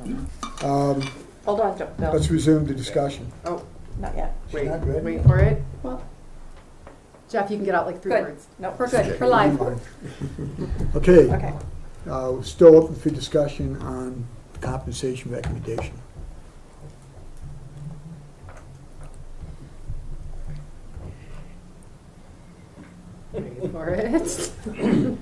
Hold on, Bill. Let's resume the discussion. Oh, not yet. She's not ready? Wait for it. Well, Jeff, you can get out like 3 Good. words. No, We're good. We're live. Okay, Okay. still open for discussion on compensation recommendation. Wait for it.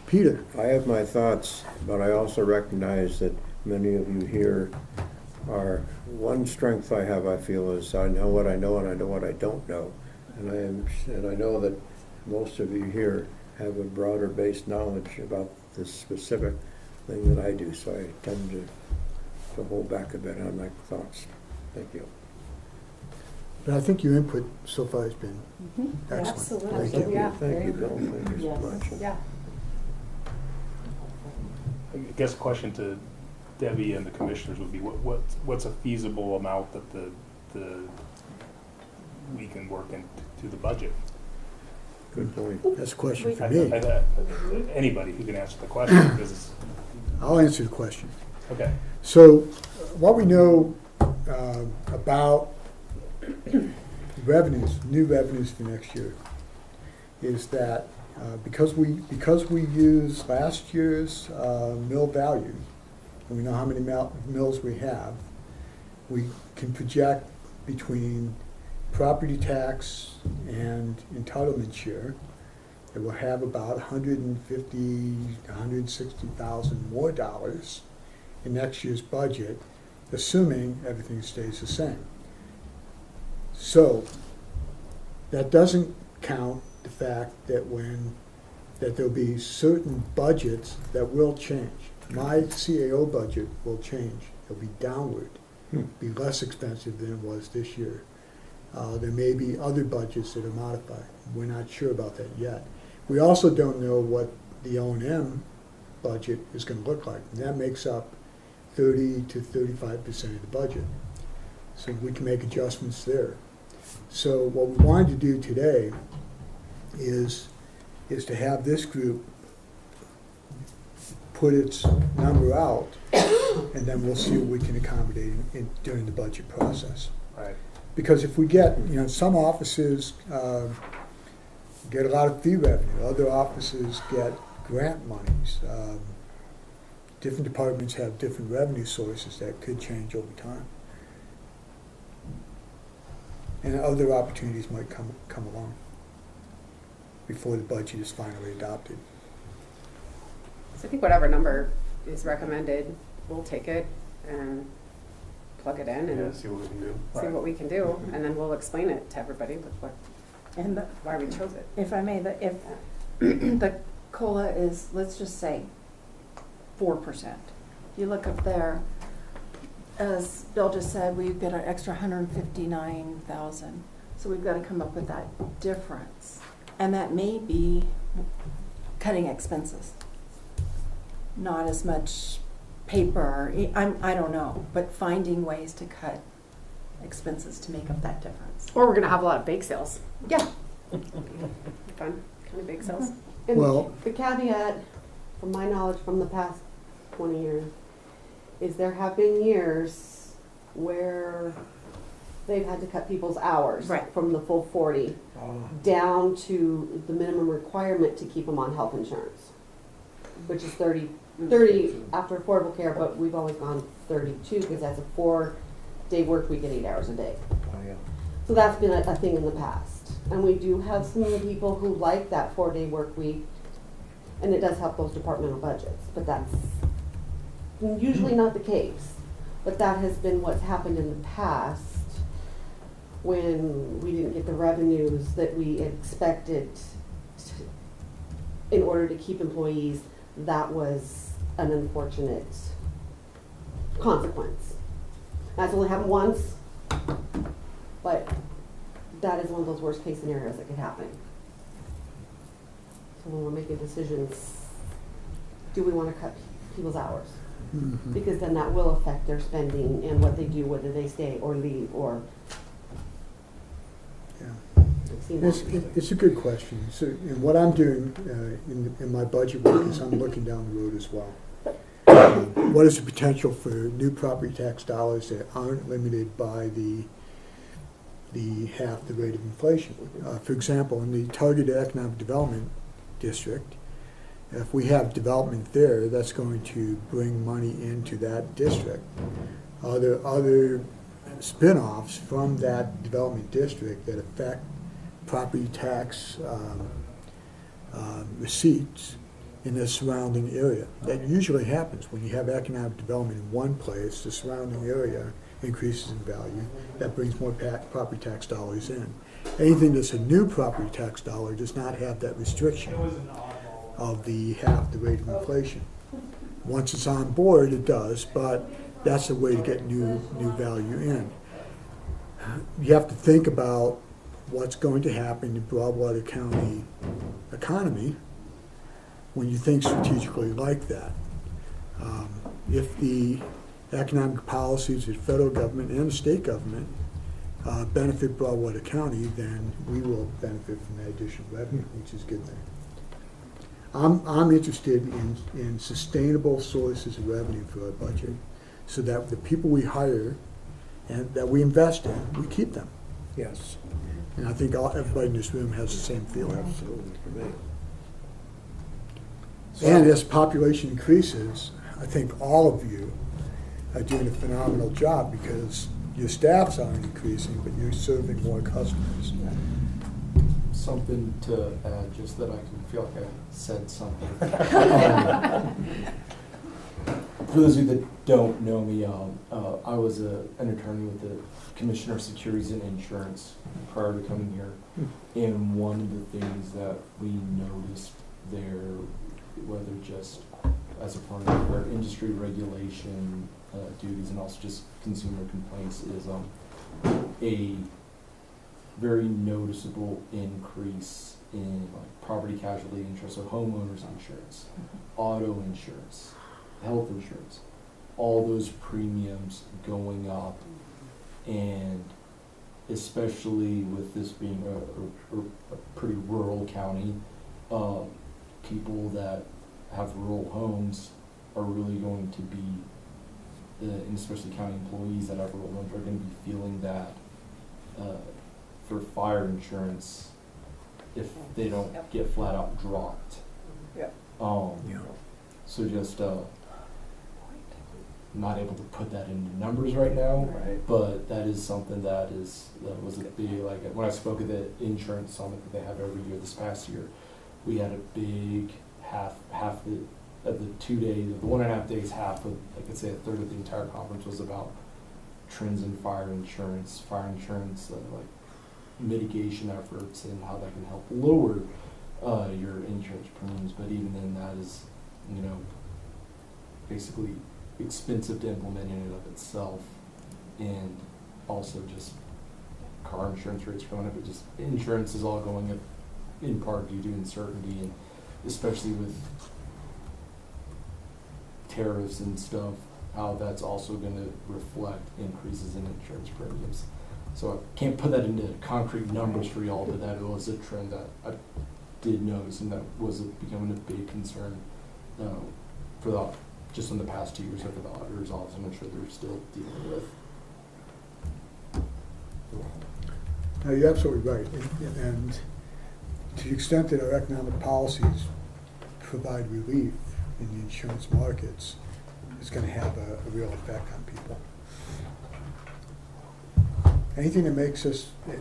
Peter? I have my thoughts, but I also recognize that many of you here are, one strength I have, I feel, is I know what I know and I know what I don't know. And I know that most of you here have a broader based knowledge about this specific thing that I do, so I tend to hold back a bit on my thoughts. Thank you. But I think your input so far has been excellent. Absolutely. Thank you. Yeah. Thank you, Bill. Thank you Yes. so much. Yeah. I guess a question to Debbie and the commissioners would be, what's a feasible amount that we can work into the budget? Good point. That's a question for me. Anybody who can answer the question, because it's, I'll answer the question. okay. So, what we know about revenues, new revenues for next year, is that because we use last year's mill value, and we know how many mills we have, we can project between property tax and entitlement share that we'll have about $150,000 to $160,000 more dollars in next year's budget, assuming everything stays the same. So that doesn't count the fact that there'll be certain budgets that will change. My CAO budget will change. It'll be downward, be less expensive than it was this year. There may be other budgets that are modified. We're not sure about that yet. We also don't know what the O&M budget is going to look like. And that makes up 30 to 35% of the budget. So we can make adjustments there. So what we wanted to do today is to have this group put its number out, and then we'll see what we can accommodate during the budget process. Right. Because if we get, some offices get a lot of fee revenue, other offices get grant monies. Different departments have different revenue sources that could change over time. And other opportunities might come along before the budget is finally adopted. So I think whatever number is recommended, we'll take it and plug it in Yeah, and see what we can do. see what we can do, and then we'll explain it to everybody with And why we chose it. if I may, if the COLA is, let's just say, 4%. You look up there, as Bill just said, we get an extra 159,000. So we've got to come up with that difference. And that may be cutting expenses. Not as much paper, I don't know, but finding ways to cut expenses to make up that difference. Or we're gonna have a lot of bake sales. Yeah. Fun, kind of bake sales. And Well- the caveat, from my knowledge from the past 20 years, is there have been years where they've had to cut people's hours Right. from the full 40 down to the minimum requirement to keep them on health insurance, which is 30 after affordable care, but we've always gone 32 because that's a 4-day work week at 8 hours a day. Oh, yeah. So that's been a thing in the past. And we do have some people who like that 4-day work week, and it does help those departmental budgets, but that's usually not the case. But that has been what's happened in the past when we didn't get the revenues that we expected in order to keep employees. That was an unfortunate consequence. That's only happened once, but that is one of those worst case scenarios that could happen. So when we're making decisions, do we want to cut people's hours? Mhm. Because then that will affect their spending and what they do, whether they stay or leave or. Yeah. seen that. It's a good question. So, and what I'm doing in my budget work is I'm looking down the road as well. What is the potential for new property tax dollars that aren't limited by the half the rate of inflation? For example, in the targeted economic development district, if we have development there, that's going to bring money into that district. Other spin-offs from that development district that affect property tax receipts in the surrounding area. That usually happens when you have economic development in one place, the surrounding area increases in value. That brings more property tax dollars in. Anything that's a new property tax dollar does not have that restriction of the half the rate of inflation. Once it's on board, it does, but that's a way to get new value in. You have to think about what's going to happen in the Broadwater County economy when you think strategically like that. If the economic policies of the federal government and the state government benefit Broadwater County, then we will benefit from that additional revenue, which is a good thing. I'm interested in sustainable sources of revenue for our budget, so that the people we hire and that we invest in, we keep them. Yes, And I think everybody in this room has the same feeling. absolutely, for me. And as population increases, I think all of you are doing a phenomenal job because your staffs aren't increasing, but you're serving more customers. Something to add, just that I can feel like I said something. For those of you that don't know me, I was an attorney with the Commissioner of Securities and Insurance prior to coming here. And one of the things that we noticed there, whether just as a part of our industry regulation duties and also just consumer complaints, is a very noticeable increase in like property casualty insurance, so homeowners insurance, auto insurance, health insurance, all those premiums going up, and especially with this being a pretty rural county, people that have rural homes are really going to be, and especially county employees that have rural homes, are going to be feeling that for fire insurance if they don't get flat out dropped. Yep. Yeah. So just not able to put that into numbers right now, but that is something that was a big, like when I spoke at the insurance summit that they have every year this past year, we had a big half of the 2 days, the 1.5 days, half of, I could say a third of the entire conference was about trends in fire insurance, like mitigation efforts and how that can help lower your insurance premiums. But even then, that is, basically expensive to implement in and of itself, and also just car insurance rates going up. But just insurance is all going up in part due to uncertainty, and especially with tariffs and stuff, how that's also going to reflect increases in insurance premiums. So I can't put that into concrete numbers for y'all, but that was a trend that I did notice, and that was becoming a big concern for just in the past 2 years for the auditor's office, and I'm sure they're still dealing with. No, you're absolutely right. And to the extent that our economic policies provide relief in the insurance markets, it's going to have a real effect on people. Anything that makes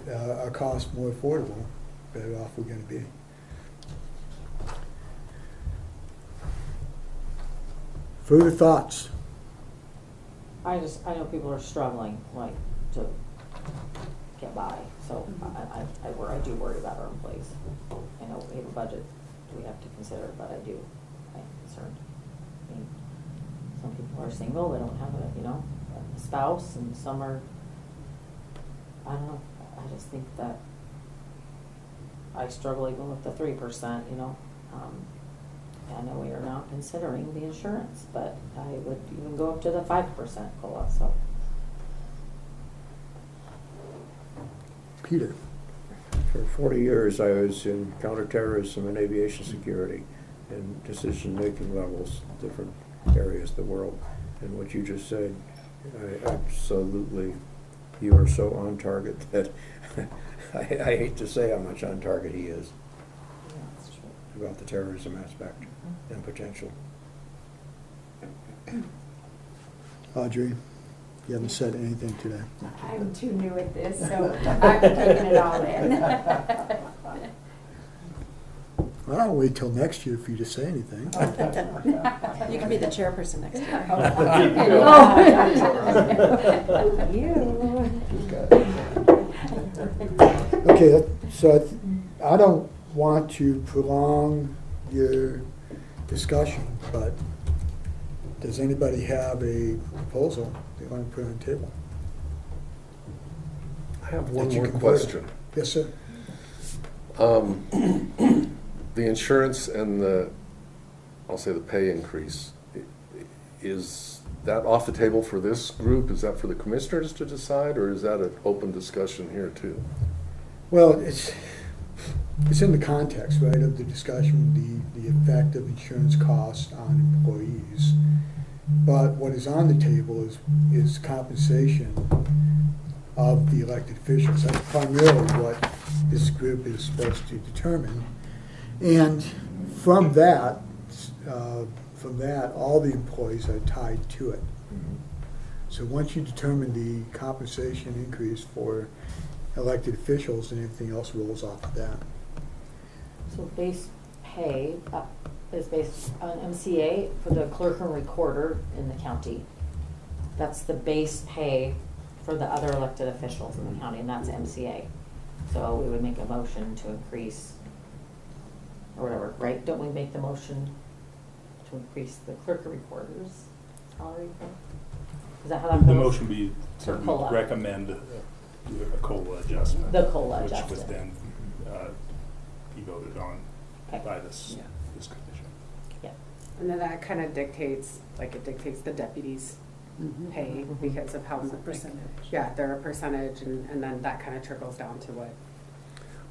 our costs more affordable, better off we're going to be. Further thoughts? I know people are struggling, like, to get by, so I do worry about our employees. I know we have a budget we have to consider, but I'm concerned. I mean, some people are single, they don't have a spouse, and some are, I don't know, I just think that I struggle even with the 3%, I know we are now considering the insurance, but I would even go up to the 5% COLA, so. Peter? For 40 years, I was in counterterrorism and aviation security and decision-making levels, different areas of the world. And what you just said, I absolutely, you are so on target that I hate to say how much on target he is Yeah, that's true. about the terrorism aspect and potential. Audrey, you haven't said anything today. I'm too new at this, so I'm taking it all in. Well, I'll wait till next year for you to say anything. You can be the chairperson next year. Okay, so I don't want to prolong your discussion, but does anybody have a proposal they want to put on the table? I have That one you more can vote question. on? Yes, sir. The insurance and the, I'll say the pay increase, is that off the table for this group? Is that for the commissioners to decide, or is that an open discussion here too? Well, it's in the context, right, of the discussion, the effect of insurance costs on employees. But what is on the table is compensation of the elected officials. That's primarily what this group is supposed to determine. And from that, all the employees are tied to it. So once you determine the compensation increase for elected officials, then everything else rolls off of that. So base pay is based on MCA for the clerk and recorder in the county. That's the base pay for the other elected officials in the county, and that's MCA. So we would make a motion to increase, or whatever, right? Don't we make the motion to increase the clerk and recorder's salary? Is that how that goes? The motion be to For COLA. recommend do a COLA adjustment. The COLA which adjustment. would then be voted on Okay. by this Yeah. commission. Yeah. And then that kind of dictates, like it dictates the deputies' pay because of how much. Percentage. Yeah, they're a percentage and then that kind of trickles down to what.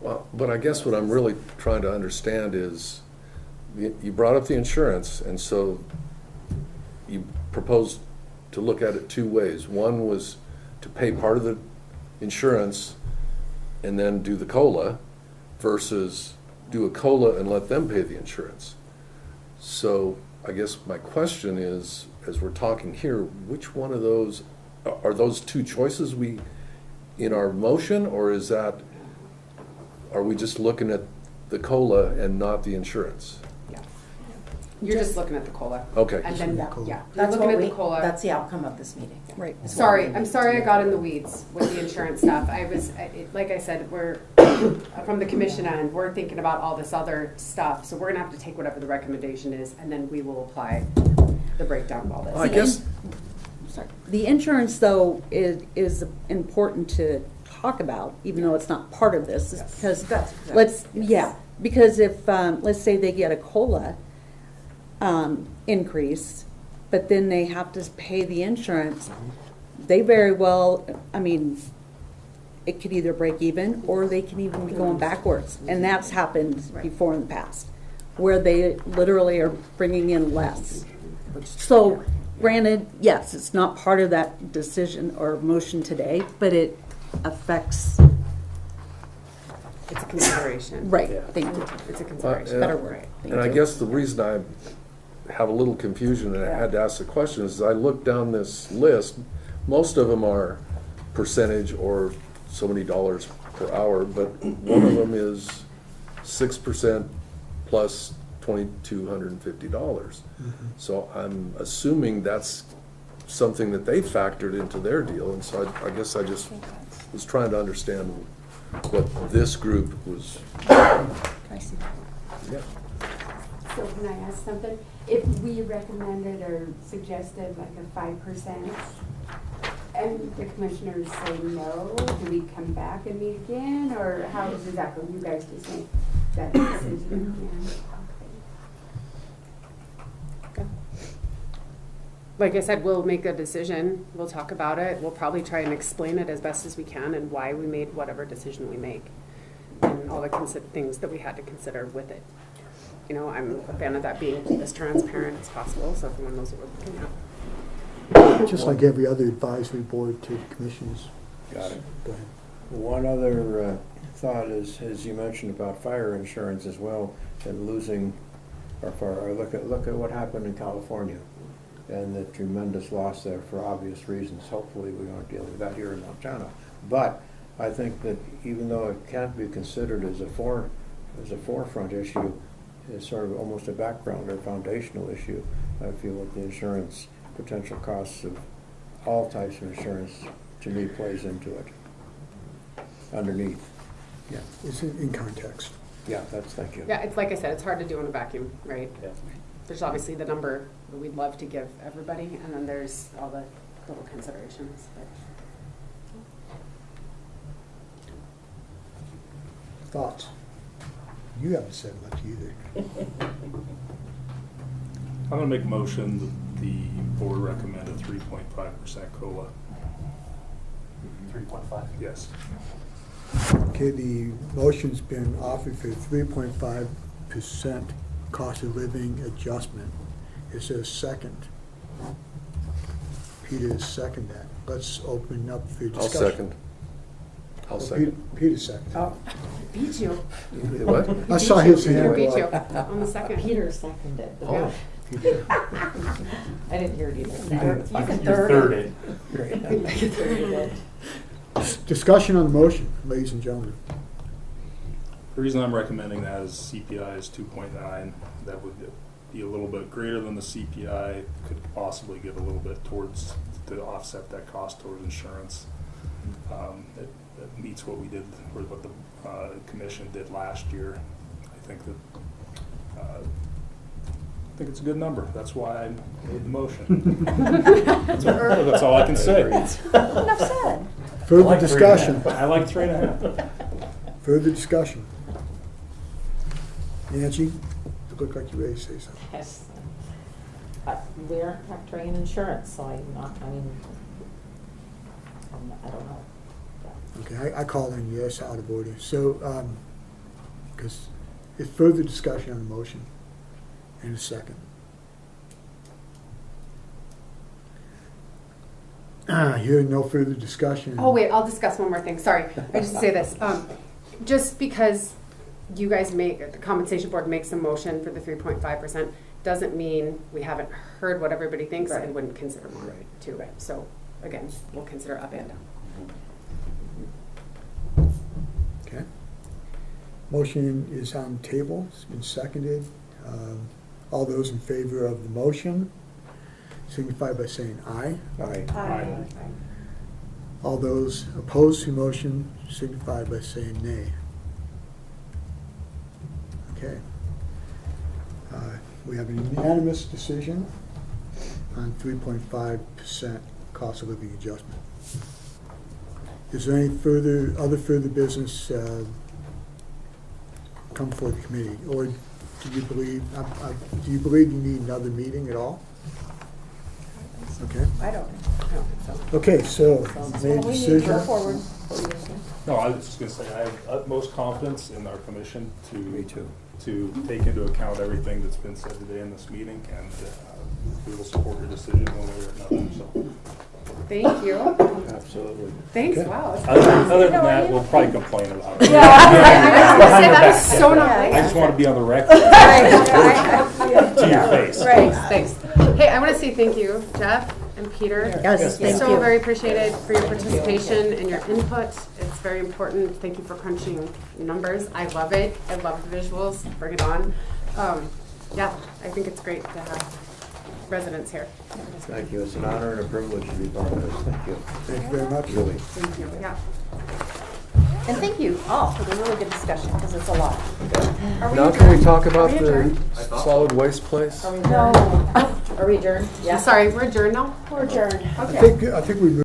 Well, but I guess what I'm really trying to understand is, you brought up the insurance, and so you proposed to look at it two ways. One was to pay part of the insurance and then do the COLA, versus do a COLA and let them pay the insurance. So I guess my question is, as we're talking here, which one of those, are those two choices in our motion, or is that, are we just looking at the COLA and not the insurance? Yeah. You're just looking at the COLA. Okay. And then, Just the yeah, COLA. you're That's looking what at we, the COLA. that's the outcome of this meeting. Right. Sorry, I'm sorry I got in the weeds with the insurance stuff. Like I said, we're, from the commission end, we're thinking about all this other stuff. So we're gonna have to take whatever the recommendation is and then we will apply the breakdown of all this. I guess, Sorry. The insurance, though, is important to talk about, even though it's not part of this, is Yes. because, That's- because if, let's say they get a COLA increase, but then they have to pay the insurance, they very well, I mean, it could either break even, or they can even be going backwards, and that's happened before in the past, where they literally are bringing in less. So, granted, yes, it's not part of that decision or motion today, but it affects, It's a consideration. right, thank you. It's a consideration. Better word. and I guess the reason I have a little confusion and I had to ask the question is, I looked down this list, most of them are percentage or so many dollars per hour, but one of them is 6% plus $2,250. So I'm assuming that's something that they factored into their deal, and so I guess I just was trying to understand what this group was. I see. Yeah. So can I ask something? If we recommended or suggested like a 5%, and the commissioners say no, do we come back and meet again, or how does that go? You guys just make that decision. Yeah. Like I said, we'll make a decision. We'll talk about it. We'll probably try and explain it as best as we can and why we made whatever decision we make. And all the things that we had to consider with it. You know, I'm a fan of that being as transparent as possible, so everyone knows what we're looking at. Just like every other advisory board to the commissioners. Got it. Go ahead. One other thought is, as you mentioned about fire insurance as well, and losing our fire. Look at what happened in California, and the tremendous loss there for obvious reasons. Hopefully, we aren't dealing with that here in Montana. But I think that even though it can't be considered as a forefront issue, it's sort of almost a background or foundational issue. I feel that the insurance potential costs of all types of insurance, to me, plays into it. Underneath. Yeah, it's in context. Yeah, thank you. Yeah, it's like I said, it's hard to do in a vacuum, right? Yeah. There's obviously the number that we'd love to give everybody, and then there's all the little considerations. Thoughts? You haven't said much either. I'm gonna make a motion that the board recommend a 3.5% COLA. 3.5. Yes. Okay, the motion's been offered for 3.5% cost of living adjustment. Is there a second? Peter has seconded that. Let's open up for discussion. I'll second. Peter seconded. Oh, Beat you. What? I saw his Peter hand. beat you go up. on the second. Peter seconded. Oh. Peter. I didn't hear it either. You can Third. Discussion on the motion, ladies and gentlemen. The reason I'm recommending that is CPI is 2.9. That would be a little bit greater than the CPI, could possibly give a little bit towards, to offset that cost towards insurance. It meets what we did, or what the commission did last year. I think that, I think it's a good number. That's why I made the motion. That's all I can say. Enough said. Further discussion. I like 3.5. Further discussion. Nancy, you look like you're ready to say something. Yes. We aren't factoring in insurance, so I don't know. Okay, I call in yes, out of order. So, because it's further discussion on the motion in a second. Hearing no further discussion. Oh wait, I'll discuss one more thing. Sorry, I just say this. Just because you guys the compensation board makes a motion for the 3.5% doesn't mean we haven't heard what everybody thinks and wouldn't consider more too. Right. So again, we'll consider up and down. Okay. Motion is on the table. It's been seconded. All those in favor of the motion signify by saying aye. Aye. Aye. All those opposed to the motion signify by saying nay. Okay. We have a unanimous decision on 3.5% cost of living adjustment. Is there any other further business come before the committee, or do you believe you need another meeting at all? Okay. I don't think so. Okay, so made a We need to decision. go forward. No, I was just going to say, I have utmost confidence in our commission Me too. to take into account everything that's been said today in this meeting, and we will support your decision one way or another. So, Thank you. Absolutely. Thanks. Okay. Wow. other than that, we'll probably complain about it. I was going to say that is so not I nice. just want to be on the record to your face. Right. Thanks. Hey, I want to say thank you, Jeff and Peter. Yes, thank So you. very appreciated for your participation and your input. It's very important. Thank you for crunching numbers. I love it. I love the visuals. Bring it on. Yeah, I think it's great to have residents here. Thank you. It's an honor and a privilege to be part of this. Thank you. Thank you very much. Really. Thank you. Yeah. And thank you all for the really good discussion, because it's a lot. Now can we talk about Are we the adjourned? solid waste place? Are we adjourned? Are we adjourned? I'm sorry, we're adjourned now? We're adjourned. I think we